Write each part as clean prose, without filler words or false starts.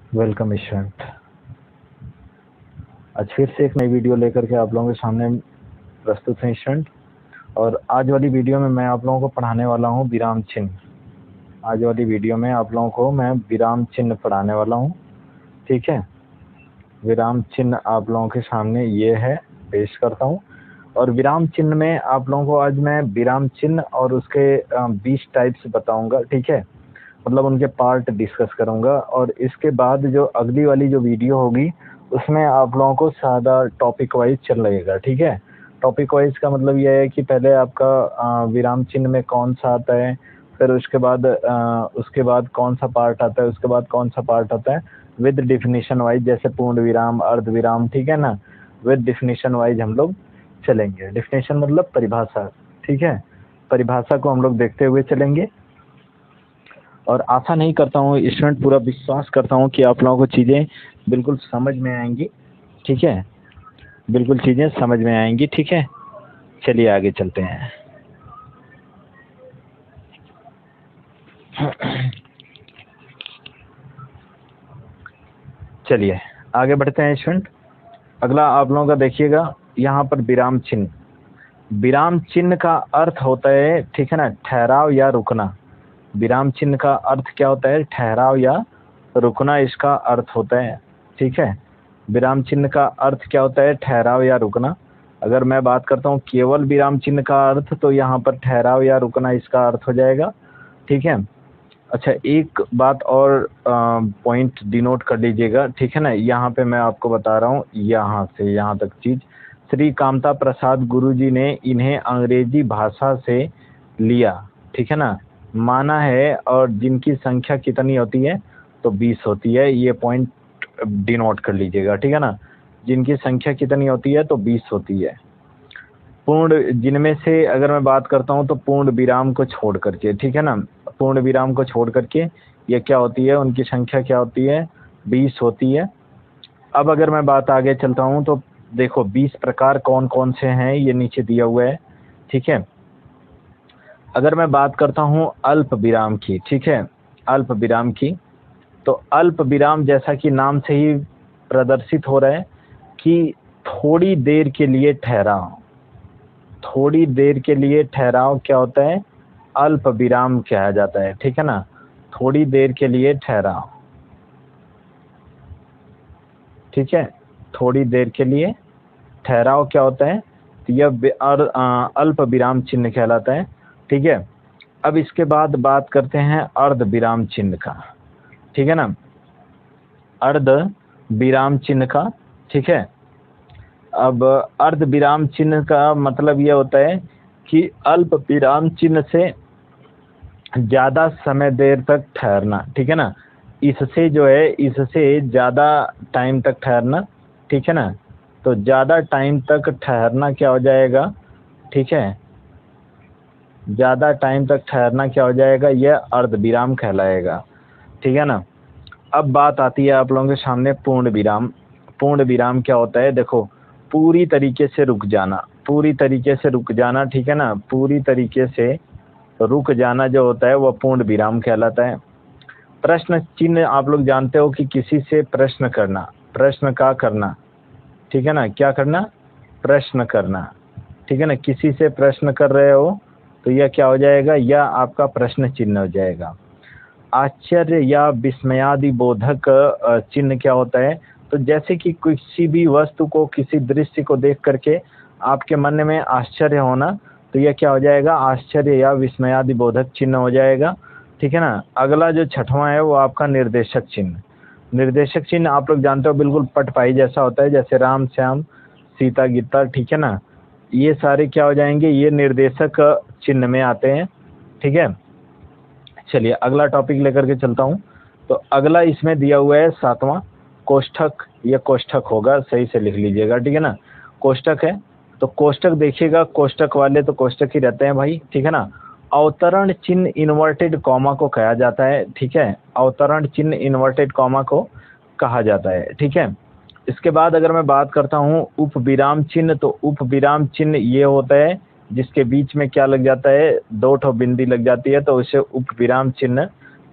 Welcome student. आज फिर से एक नई वीडियो लेकर के आप लोगों के सामने प्रस्तुत है स्टूडेंट। और आज वाली वीडियो में मैं आप लोगों को पढ़ाने वाला हूँ विराम चिन्ह। आज वाली वीडियो में आप लोगों को मैं विराम चिन्ह पढ़ाने वाला हूँ। ठीक है, विराम चिन्ह आप लोगों के सामने ये है, पेश करता हूँ। और विराम चिन्ह में आप लोगों को आज मैं विराम चिन्ह और उसके 20 टाइप्स बताऊंगा। ठीक है, मतलब उनके पार्ट डिस्कस करूंगा। और इसके बाद जो अगली वाली जो वीडियो होगी उसमें आप लोगों को सादा टॉपिक वाइज चल रहेगा। ठीक है, टॉपिक वाइज का मतलब यह है कि पहले आपका विराम चिन्ह में कौन सा आता है, फिर उसके बाद कौन सा पार्ट आता है, उसके बाद कौन सा पार्ट आता है विद डिफिनीशन वाइज, जैसे पूर्ण विराम, अर्ध विराम। ठीक है ना, विद डिफिनीशन वाइज हम लोग चलेंगे। डिफिनीशन मतलब परिभाषा। ठीक है, परिभाषा को हम लोग देखते हुए चलेंगे। और आशा नहीं करता हूँ स्टूडेंट, पूरा विश्वास करता हूँ कि आप लोगों को चीज़ें बिल्कुल समझ में आएंगी। ठीक है, बिल्कुल चीज़ें समझ में आएंगी। ठीक है, चलिए आगे चलते हैं। चलिए आगे बढ़ते हैं स्टूडेंट। अगला आप लोगों का देखिएगा, यहाँ पर विराम चिन्ह। विराम चिन्ह का अर्थ होता है, ठीक है ना, ठहराव या रुकना। विराम चिन्ह का अर्थ क्या होता है? ठहराव या रुकना इसका अर्थ होता है। ठीक है, विराम चिन्ह का अर्थ क्या होता है? ठहराव या रुकना। अगर मैं बात करता हूँ केवल विराम चिन्ह का अर्थ, तो यहाँ पर ठहराव या रुकना इसका अर्थ हो जाएगा। ठीक है, अच्छा एक बात और पॉइंट डिनोट कर लीजिएगा। ठीक है ना, यहाँ पे मैं आपको बता रहा हूँ, यहाँ से यहाँ तक चीज, श्री कामता प्रसाद गुरुजी ने इन्हें अंग्रेजी भाषा से लिया। ठीक है ना, माना है, और जिनकी संख्या कितनी होती है? तो 20 होती है। ये पॉइंट डिनोट कर लीजिएगा। ठीक है ना, जिनकी संख्या कितनी होती है? तो 20 होती है। पूर्ण, जिनमें से अगर मैं बात करता हूँ तो पूर्ण विराम को छोड़ करके, ठीक है ना, पूर्ण विराम को छोड़ करके ये क्या होती है? उनकी संख्या क्या होती है? 20 होती है। अब अगर मैं बात आगे चलता हूँ तो देखो 20 प्रकार कौन कौन से हैं, ये नीचे दिया हुआ है। ठीक है, अगर मैं बात करता हूँ अल्प विराम की, ठीक है, अल्प विराम की, तो अल्प विराम जैसा कि नाम से ही प्रदर्शित हो रहा है कि थोड़ी देर के लिए ठहराव। थोड़ी देर के लिए ठहराव क्या होता है? अल्प विराम कहा जाता है। ठीक है ना, थोड़ी देर के लिए ठहराव। ठीक है, थोड़ी देर के लिए ठहराव क्या होता है? तो यह अल्प विराम चिन्ह कहलाता है। ठीक है, अब इसके बाद बात करते हैं अर्ध विराम चिन्ह का। ठीक है ना, अर्ध विराम चिन्ह का। ठीक है, अब अर्ध विराम चिन्ह का मतलब यह होता है कि अल्प विराम चिन्ह से ज़्यादा समय देर तक ठहरना। ठीक है ना, इससे जो है, इससे ज़्यादा टाइम तक ठहरना। ठीक है ना, तो ज़्यादा टाइम तक ठहरना क्या हो जाएगा? ठीक है, ज़्यादा टाइम तक ठहरना क्या हो जाएगा? यह अर्ध विराम कहलाएगा। ठीक है ना, अब बात आती है आप लोगों के सामने पूर्ण विराम। पूर्ण विराम क्या होता है? देखो, पूरी तरीके से रुक जाना, पूरी तरीके से रुक जाना। ठीक है ना, पूरी तरीके से रुक जाना जो होता है वह पूर्ण विराम कहलाता है। प्रश्न चिन्ह आप लोग जानते हो कि किसी से प्रश्न करना, प्रश्न का करना। ठीक है ना, क्या करना? प्रश्न करना। ठीक है ना, किसी से प्रश्न कर रहे हो तो यह क्या हो जाएगा? यह आपका प्रश्न चिन्ह हो जाएगा। आश्चर्य या विस्मयादि बोधक चिन्ह क्या होता है? तो जैसे कि किसी भी वस्तु को, किसी दृश्य को देख करके आपके मन में आश्चर्य होना, तो यह क्या हो जाएगा? आश्चर्य या विस्मयादि बोधक चिन्ह हो जाएगा। ठीक है ना, अगला जो छठवां है वो आपका निर्देशक चिन्ह। निर्देशक चिन्ह आप लोग जानते हो, बिल्कुल पटपाई जैसा होता है, जैसे राम श्याम सीता गीता। ठीक है ना, ये सारे क्या हो जाएंगे? ये निर्देशक चिन्ह में आते हैं। ठीक है, चलिए अगला टॉपिक लेकर के चलता हूँ। तो अगला इसमें दिया हुआ है 7वां कोष्ठक। ये कोष्ठक होगा, सही से लिख लीजिएगा। ठीक है ना, कोष्ठक है तो कोष्ठक देखिएगा, कोष्ठक वाले तो कोष्ठक ही रहते हैं भाई। ठीक है ना, अवतरण चिन्ह इन्वर्टेड कॉमा को कहा जाता है। ठीक है, अवतरण चिन्ह इन्वर्टेड कॉमा को कहा जाता है। ठीक है, इसके बाद अगर मैं बात करता हूँ उप विराम चिन्ह, तो उप विराम चिन्ह ये होता है जिसके बीच में क्या लग जाता है? 2 ठो बिंदी लग जाती है, तो उसे उप विराम चिन्ह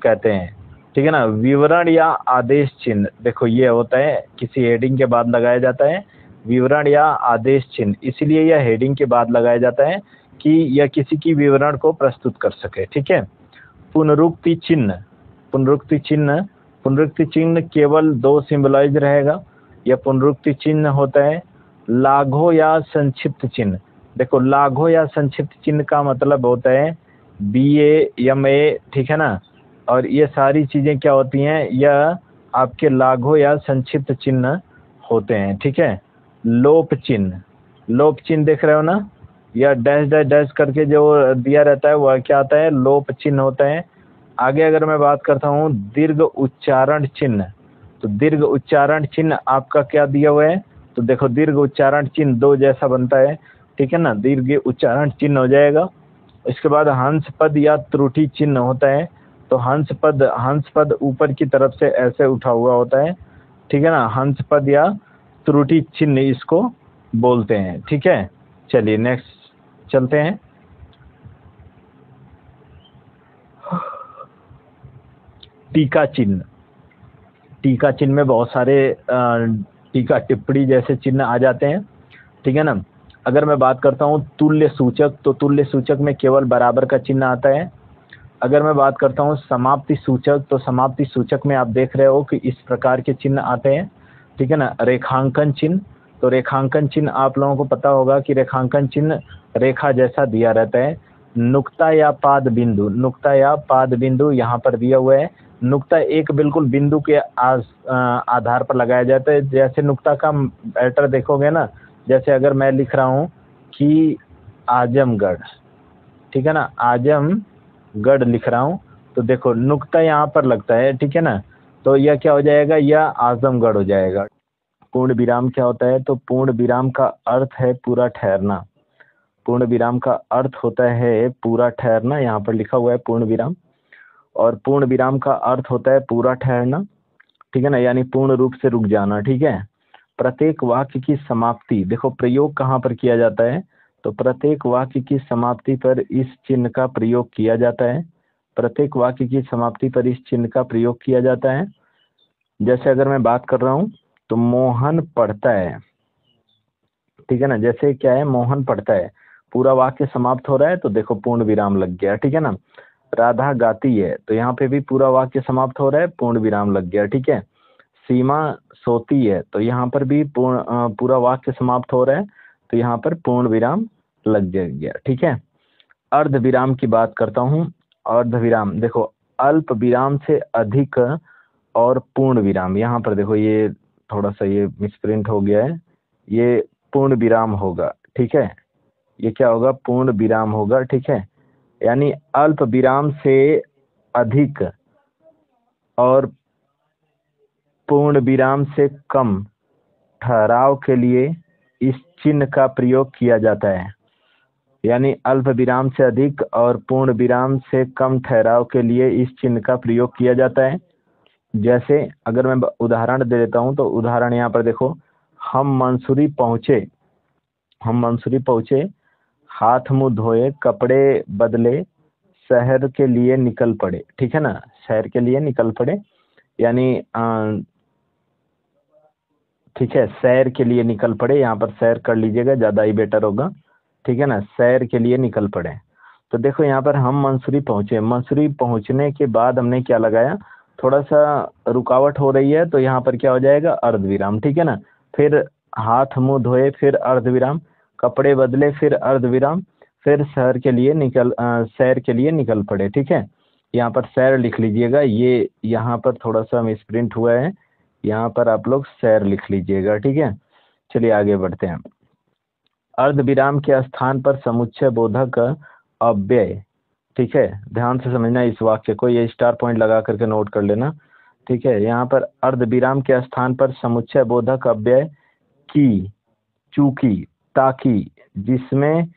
कहते हैं। ठीक है ना। विवरण या आदेश चिन्ह, देखो ये होता है किसी हेडिंग के बाद लगाया जाता है विवरण या आदेश चिन्ह, इसीलिए यह हेडिंग के बाद लगाया जाता है कि यह किसी की विवरण को प्रस्तुत कर सके। ठीक है। पुनरुक्ति चिन्ह, पुनरुक्ति चिन्ह, पुनरुक्ति चिन्ह केवल 2 सिंबलाइज रहेगा। यह पुनरुक्ति चिन्ह होता है लाघव या संक्षिप्त चिन्ह। देखो लाघव या संक्षिप्त चिन्ह का मतलब होता है BA MA, ठीक है ना। और ये सारी चीजें क्या होती हैं, यह आपके लाघव या संक्षिप्त चिन्ह होते हैं। ठीक है। लोप चिन्ह, लोप चिन्ह देख रहे हो ना, या डैश डैश डैश करके जो दिया रहता है वह क्या आता है, लोप चिन्ह होता है। आगे अगर मैं बात करता हूँ दीर्घ उच्चारण चिन्ह, तो दीर्घ उच्चारण चिन्ह आपका क्या दिया हुआ है, तो देखो दीर्घ उच्चारण चिन्ह 2 जैसा बनता है। ठीक है ना, दीर्घ उच्चारण चिन्ह हो जाएगा। इसके बाद हंस पद या त्रुटि चिन्ह होता है, तो हंस पद ऊपर की तरफ से ऐसे उठा हुआ होता है। ठीक है ना, हंस पद या त्रुटि चिन्ह इसको बोलते हैं। ठीक है। चलिए नेक्स्ट चलते हैं। टीका चिन्ह, टीका चिन्ह में बहुत सारे टीका टिप्पणी जैसे चिन्ह आ जाते हैं। ठीक है ना। अगर मैं बात करता हूँ तुल्य सूचक, तो तुल्य सूचक में केवल बराबर का चिन्ह आता है। अगर मैं बात करता हूँ समाप्ति सूचक, तो समाप्ति सूचक में आप देख रहे हो कि इस प्रकार के चिन्ह आते हैं। ठीक है ना। रेखांकन चिन्ह, तो रेखांकन चिन्ह आप लोगों को पता होगा कि रेखांकन चिन्ह रेखा जैसा दिया रहता है। नुक्ता या पाद बिंदु, नुक्ता या पाद बिंदु यहाँ पर दिया हुआ है। नुक्ता एक बिल्कुल बिंदु के आधार पर लगाया जाता है। जैसे नुक्ता का पैटर्न देखोगे ना, जैसे अगर मैं लिख रहा हूँ कि आजमगढ़, ठीक है ना, आजमगढ़ लिख रहा हूँ, तो देखो नुक्ता यहाँ पर लगता है। ठीक है ना, तो यह क्या हो जाएगा, यह आजमगढ़ हो जाएगा। पूर्ण विराम क्या होता है, तो पूर्ण विराम का अर्थ है पूरा ठहरना। पूर्ण विराम का अर्थ होता है पूरा ठहरना, यहाँ पर लिखा हुआ है पूर्ण विराम। और पूर्ण विराम का अर्थ होता है पूरा ठहरना। ठीक है ना, यानी पूर्ण रूप से रुक जाना। ठीक है। प्रत्येक वाक्य की समाप्ति, देखो प्रयोग कहाँ पर किया जाता है, तो प्रत्येक वाक्य की समाप्ति पर इस चिन्ह का प्रयोग किया जाता है। प्रत्येक वाक्य की समाप्ति पर इस चिन्ह का प्रयोग किया जाता है। जैसे अगर मैं बात कर रहा हूँ तो मोहन पढ़ता है। ठीक है ना, जैसे क्या है, मोहन पढ़ता है, पूरा वाक्य समाप्त हो रहा है तो देखो पूर्ण विराम लग गया। ठीक है ना। राधा गाती है, तो यहाँ पे भी पूरा वाक्य समाप्त हो रहा है, पूर्ण विराम लग गया। ठीक है। सीमा सोती है, तो यहाँ पर भी पूरा वाक्य समाप्त हो रहा है, तो यहाँ पर पूर्ण विराम लग गया। ठीक है। अर्ध विराम की बात करता हूँ। अर्ध विराम देखो अल्प विराम से अधिक और पूर्ण विराम, यहाँ पर देखो ये थोड़ा सा ये मिसप्रिंट हो गया है, ये पूर्ण विराम होगा। ठीक है, ये क्या होगा, पूर्ण विराम होगा। ठीक है, यानी अल्प विराम से अधिक और पूर्ण विराम से कम ठहराव के लिए इस चिन्ह का प्रयोग किया जाता है। यानी अल्प विराम से अधिक और पूर्ण विराम से कम ठहराव के लिए इस चिन्ह का प्रयोग किया जाता है। जैसे अगर मैं उदाहरण दे देता हूँ, तो उदाहरण यहाँ पर देखो, हम मंसूरी पहुँचे, हम मंसूरी पहुँचे, हाथ मुंह धोए, कपड़े बदले, शहर के लिए निकल पड़े। ठीक है ना, शहर के लिए निकल पड़े, यानी ठीक है, सैर के लिए निकल पड़े, यहाँ पर सैर कर लीजिएगा, ज़्यादा ही बेटर होगा। ठीक है ना, सैर के लिए निकल पड़े। तो देखो यहाँ पर हम मंसूरी पहुँचे, मंसूरी पहुँचने के बाद हमने क्या लगाया, थोड़ा सा रुकावट हो रही है, तो यहाँ पर क्या हो जाएगा, अर्ध विराम। ठीक है ना, फिर हाथ मुंह धोए, फिर अर्ध विराम, कपड़े बदले, फिर अर्ध विराम, फिर सैर के लिए निकल पड़े। ठीक है, यहाँ पर सैर लिख लीजिएगा, ये यहाँ पर थोड़ा सा मिसप्रिंट हुआ है, यहाँ पर आप लोग सैर लिख लीजिएगा। ठीक है, चलिए आगे बढ़ते हैं। अर्ध विराम के स्थान पर समुच्चय बोधक अव्यय। ठीक है, ध्यान से समझना इस वाक्य को, ये स्टार पॉइंट लगा करके नोट कर लेना। ठीक है, यहाँ पर अर्ध विराम के स्थान पर समुच्चय बोधक अव्यय की, चूंकि, ताकि, जिसमें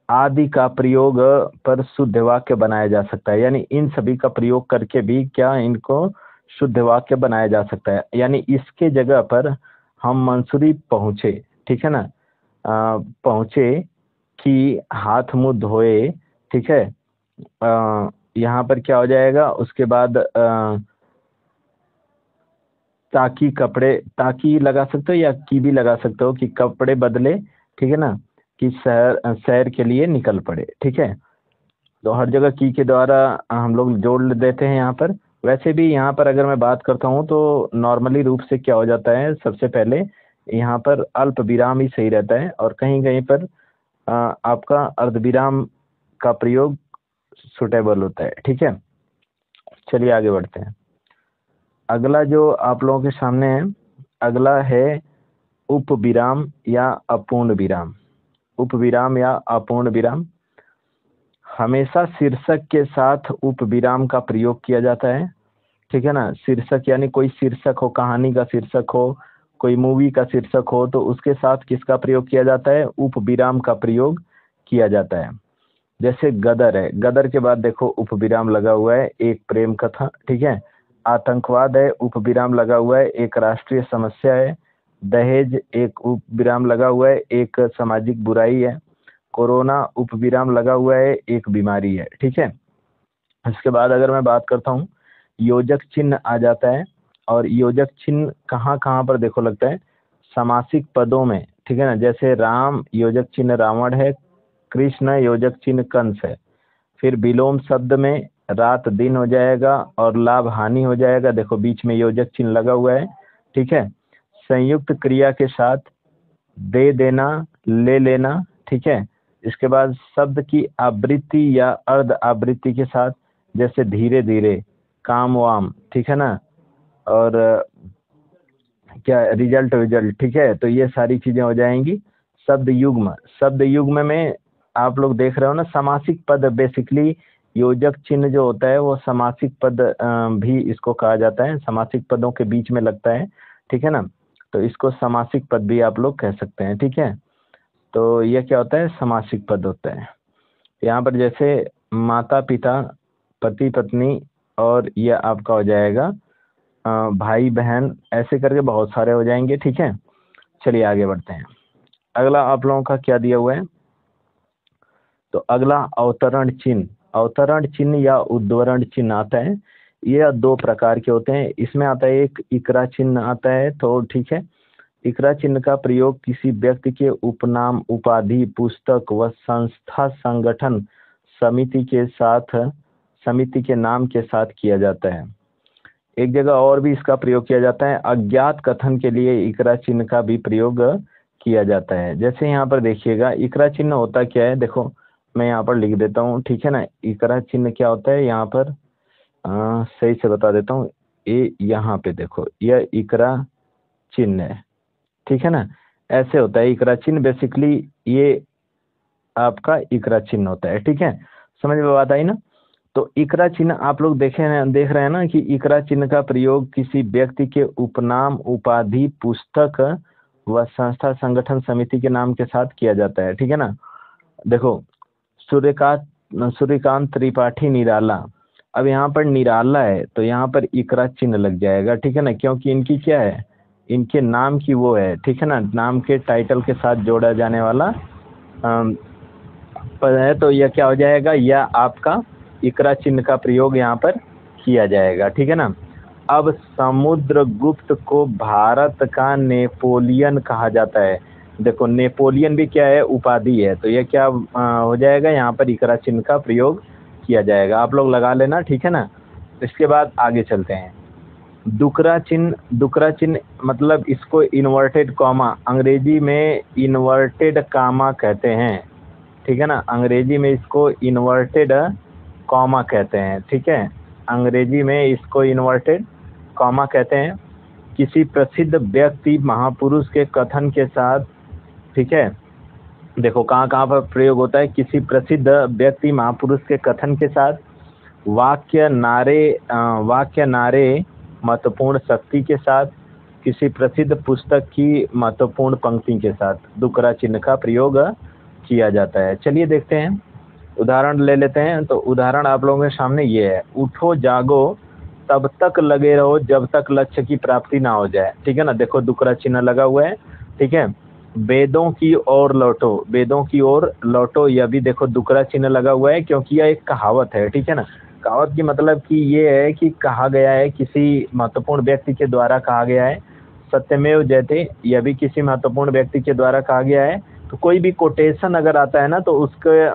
आदि का प्रयोग पर शुद्ध वाक्य बनाया जा सकता है। यानी इन सभी का प्रयोग करके भी क्या इनको शुद्ध वाक्य बनाया जा सकता है। यानी इसके जगह पर हम मंसूरी पहुँचे, ठीक है ना, पहुँचे कि हाथ मुंह धोए। ठीक है, यहाँ पर क्या हो जाएगा, उसके बाद ताकि कपड़े, ताकि लगा सकते हो या की भी लगा सकते हो कि कपड़े बदले, ठीक है ना, कि सैर के लिए निकल पड़े, ठीक है। तो हर जगह की के द्वारा हम लोग जोड़ देते हैं यहाँ पर। वैसे भी यहाँ पर अगर मैं बात करता हूँ तो नॉर्मली रूप से क्या हो जाता है, सबसे पहले यहाँ पर अल्प विराम ही सही रहता है, और कहीं कहीं पर आपका अर्धविराम का प्रयोग सुटेबल होता है, ठीक है। चलिए आगे बढ़ते हैं। अगला जो आप लोगों के सामने है, अगला है उपविराम या अपूर्ण विराम। उपविराम या अपूर्ण विराम, हमेशा शीर्षक के साथ उपविराम का प्रयोग किया जाता है, ठीक है ना। शीर्षक यानी कोई शीर्षक हो, कहानी का शीर्षक हो, कोई मूवी का शीर्षक हो, तो उसके साथ किसका प्रयोग किया जाता है, उपविराम का प्रयोग किया जाता है। जैसे गदर है, गदर के बाद देखो उपविराम लगा हुआ है, एक प्रेम कथा, ठीक है। आतंकवाद है, उपविराम लगा हुआ है, एक राष्ट्रीय समस्या है। दहेज, एक उपविराम लगा हुआ है, एक सामाजिक बुराई है। कोरोना, उपविराम लगा हुआ है, एक बीमारी है, ठीक है। इसके बाद अगर मैं बात करता हूँ, योजक चिन्ह आ जाता है, और योजक चिन्ह कहाँ कहाँ पर देखो लगता है, समासिक पदों में, ठीक है ना। जैसे राम, योजक चिन्ह रावण है। कृष्ण, योजक चिन्ह कंस है। फिर विलोम शब्द में रात दिन हो जाएगा और लाभ हानि हो जाएगा, देखो बीच में योजक चिन्ह लगा हुआ है, ठीक है। संयुक्त क्रिया के साथ दे देना, ले लेना, ठीक है। इसके बाद शब्द की आवृत्ति या अर्ध आवृत्ति के साथ, जैसे धीरे धीरे, काम वाम, ठीक है ना, और क्या रिजल्ट विजल्ट, ठीक है। तो ये सारी चीजें हो जाएंगी। शब्द युग्म, शब्द युग्म में आप लोग देख रहे हो ना, समासिक पद, बेसिकली योजक चिन्ह जो होता है वो समासिक पद भी इसको कहा जाता है, समासिक पदों के बीच में लगता है, ठीक है ना। तो इसको समासिक पद भी आप लोग कह सकते हैं, ठीक है। तो ये क्या होता है, समासिक पद होता है। यहाँ पर जैसे माता पिता, पति पत्नी, और ये आपका हो जाएगा भाई बहन, ऐसे करके बहुत सारे हो जाएंगे, ठीक है। चलिए आगे बढ़ते हैं। अगला आप लोगों का क्या दिया हुआ है, तो अगला अवतरण चिन्ह। अवतरण चिन्ह या उद्धरण चिन्ह आता है, ये दो प्रकार के होते हैं। इसमें आता है एक इकरा चिन्ह आता है, तो ठीक है। इकरा चिन्ह का प्रयोग किसी व्यक्ति के उपनाम, उपाधि, पुस्तक व संस्था, संगठन, समिति के साथ, समिति के नाम के साथ किया जाता है। एक जगह और भी इसका प्रयोग किया जाता है, अज्ञात कथन के लिए इकरा चिन्ह का भी प्रयोग किया जाता है। जैसे यहाँ पर देखिएगा, इकरा चिन्ह होता क्या है, देखो मैं यहाँ पर लिख देता हूँ, ठीक है ना। इकरा चिन्ह क्या होता है, यहाँ पर सही से बता देता हूँ। ये यहाँ पे देखो, यह इकरा चिन्ह है, ठीक है ना। ऐसे होता है इकरा चिन्ह, बेसिकली ये आपका इकरा चिन्ह होता है, ठीक है। समझ में बात आई ना। तो इकरा चिन्ह आप लोग देख रहे हैं ना, कि इकरा चिन्ह का प्रयोग किसी व्यक्ति के उपनाम, उपाधि, पुस्तक व संस्था, संगठन, समिति के नाम के साथ किया जाता है, ठीक है ना। देखो सूर्यकांत त्रिपाठी निराला, अब यहाँ पर निराला है तो यहाँ पर इकरा चिन्ह लग जाएगा, ठीक है ना, क्योंकि इनकी क्या है, इनके नाम की वो है, ठीक है ना, नाम के टाइटल के साथ जोड़ा जाने वाला पद है। तो यह क्या हो जाएगा, यह आपका इकरा चिन्ह का प्रयोग यहाँ पर किया जाएगा, ठीक है ना। अब समुद्रगुप्त को भारत का नेपोलियन कहा जाता है। देखो नेपोलियन भी क्या है, उपाधि है, तो ये क्या हो जाएगा, यहाँ पर इकरा चिन्ह का प्रयोग किया जाएगा। आप लोग लगा लेना, ठीक है ना। इसके बाद आगे चलते हैं। डुकरा चिन्ह, डुकरा चिन्ह मतलब इसको इन्वर्टेड कॉमा, अंग्रेजी में इन्वर्टेड कामा कहते हैं, ठीक है ना। अंग्रेजी में इसको इन्वर्टेड कॉमा कहते हैं, ठीक है। अंग्रेजी में इसको इन्वर्टेड कॉमा कहते हैं। किसी प्रसिद्ध व्यक्ति, महापुरुष के कथन के साथ, ठीक है। देखो कहाँ कहाँ पर प्रयोग होता है, किसी प्रसिद्ध व्यक्ति, महापुरुष के कथन के साथ, वाक्य नारे महत्वपूर्ण शक्ति के साथ, किसी प्रसिद्ध पुस्तक की महत्वपूर्ण पंक्ति के साथ डुकरा चिन्ह का प्रयोग किया जाता है। चलिए देखते हैं, उदाहरण ले लेते हैं। तो उदाहरण आप लोगों के सामने ये है, उठो जागो तब तक लगे रहो जब तक लक्ष्य की प्राप्ति ना हो जाए, ठीक है ना। देखो डुकरा चिन्ह लगा हुआ है, ठीक है। वेदों की ओर लौटो, वेदों की ओर लौटो, यह भी देखो डुकरा चिन्ह लगा हुआ है, क्योंकि यह एक कहावत है, ठीक है ना। कहावत की मतलब कि ये है कि कहा गया है, किसी महत्वपूर्ण व्यक्ति के द्वारा कहा गया है, सत्यमेव जयते, यह भी किसी महत्वपूर्ण व्यक्ति के द्वारा कहा गया है। तो कोई भी कोटेशन अगर आता है ना तो उसके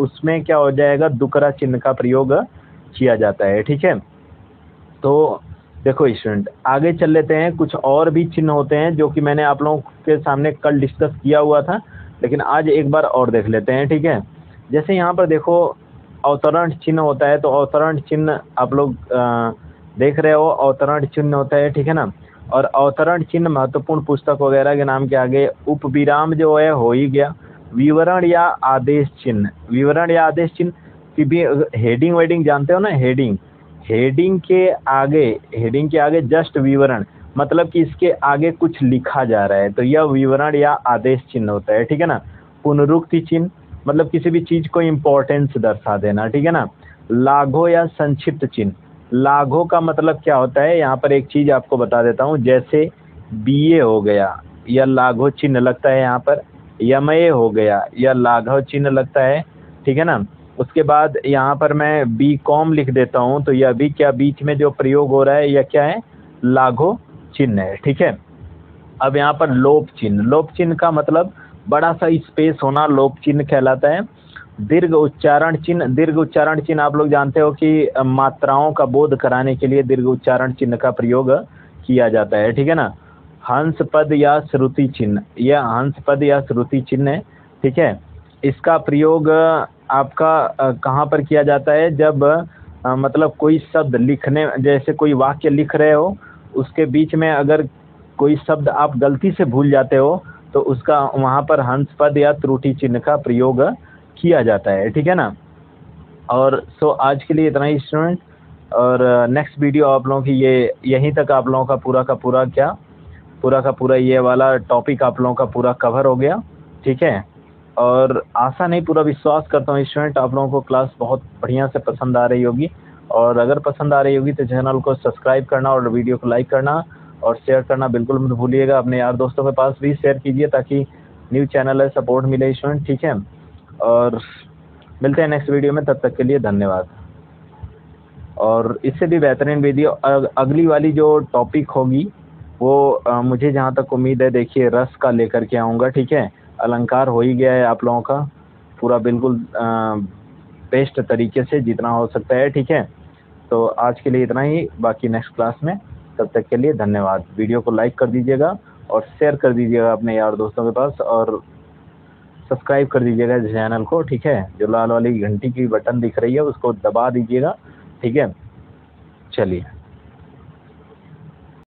उसमें क्या हो जाएगा, दुकरा चिन्ह का प्रयोग किया जाता है। ठीक है, तो देखो स्टूडेंट आगे चल लेते हैं। कुछ और भी चिन्ह होते हैं जो कि मैंने आप लोगों के सामने कल डिस्कस किया हुआ था, लेकिन आज एक बार और देख लेते हैं। ठीक है, जैसे यहाँ पर देखो अवतरण चिन्ह होता है, तो अवतरण चिन्ह आप लोग देख रहे हो, अवतरण चिन्ह होता है। ठीक है ना, और अवतरण चिन्ह महत्वपूर्ण पुस्तक वगैरह के नाम के आगे उपविराम जो है हो ही गया। विवरण या आदेश चिन्ह, विवरण या आदेश चिन्ह की भी हेडिंग वेडिंग जानते हो ना, हेडिंग, हेडिंग के आगे जस्ट विवरण, मतलब कि इसके आगे कुछ लिखा जा रहा है, तो यह विवरण या आदेश चिन्ह होता है। ठीक है ना, पुनरुक्ति चिन्ह, मतलब किसी भी चीज को इम्पोर्टेंस दर्शा देना। ठीक है ना, लाघो या संक्षिप्त चिन्ह, लाघो का मतलब क्या होता है, यहाँ पर एक चीज आपको बता देता हूँ, जैसे बीए हो गया, यह लाघो चिन्ह लगता है। यहाँ पर यमए हो गया, यह लाघव चिन्ह लगता है। ठीक है ना, उसके बाद यहाँ पर मैं बी कॉम लिख देता हूँ, तो यह भी क्या बीच में जो प्रयोग हो रहा है यह क्या है, लाघो चिन्ह है। ठीक है, अब यहाँ पर लोप चिन्ह, लोप चिन्ह का मतलब बड़ा सा स्पेस होना लोप चिन्ह कहलाता है। दीर्घ उच्चारण चिन्ह, दीर्घ उच्चारण चिन्ह आप लोग जानते हो कि मात्राओं का बोध कराने के लिए दीर्घ उच्चारण चिन्ह का प्रयोग किया जाता है। ठीक है ना, हंस पद या श्रुति चिन्ह, यह हंस पद या श्रुति चिन्ह है। ठीक है, इसका प्रयोग आपका कहाँ पर किया जाता है, जब मतलब कोई शब्द लिखने, जैसे कोई वाक्य लिख रहे हो, उसके बीच में अगर कोई शब्द आप गलती से भूल जाते हो तो उसका वहाँ पर हंस पद या त्रुटि चिन्ह का प्रयोग किया जाता है। ठीक है ना, और सो आज के लिए इतना ही स्टूडेंट, और नेक्स्ट वीडियो आप लोगों की ये यहीं तक आप लोगों का पूरा का पूरा ये वाला टॉपिक आप लोगों का पूरा कवर हो गया। ठीक है, और आशा नहीं पूरा विश्वास करता हूँ स्टूडेंट आप लोगों को क्लास बहुत बढ़िया से पसंद आ रही होगी, और अगर पसंद आ रही होगी तो चैनल को सब्सक्राइब करना और वीडियो को लाइक करना और शेयर करना बिल्कुल मत भूलिएगा। अपने यार दोस्तों के पास भी शेयर कीजिए ताकि न्यू चैनल है, सपोर्ट मिले स्टूडेंट। ठीक है, और मिलते हैं नेक्स्ट वीडियो में, तब तक के लिए धन्यवाद। और इससे भी बेहतरीन वीडियो अगली वाली जो टॉपिक होगी वो मुझे जहाँ तक उम्मीद है, देखिए रस का लेकर के आऊँगा। ठीक है, अलंकार हो ही गया है आप लोगों का पूरा बिल्कुल बेस्ट तरीके से जितना हो सकता है। ठीक है, तो आज के लिए इतना ही, बाकी नेक्स्ट क्लास में, तब तक के लिए धन्यवाद। वीडियो को लाइक कर दीजिएगा और शेयर कर दीजिएगा अपने यार दोस्तों के पास, और सब्सक्राइब कर दीजिएगा इस चैनल को। ठीक है, जो लाल वाली घंटी की बटन दिख रही है उसको दबा दीजिएगा। ठीक है, चलिए।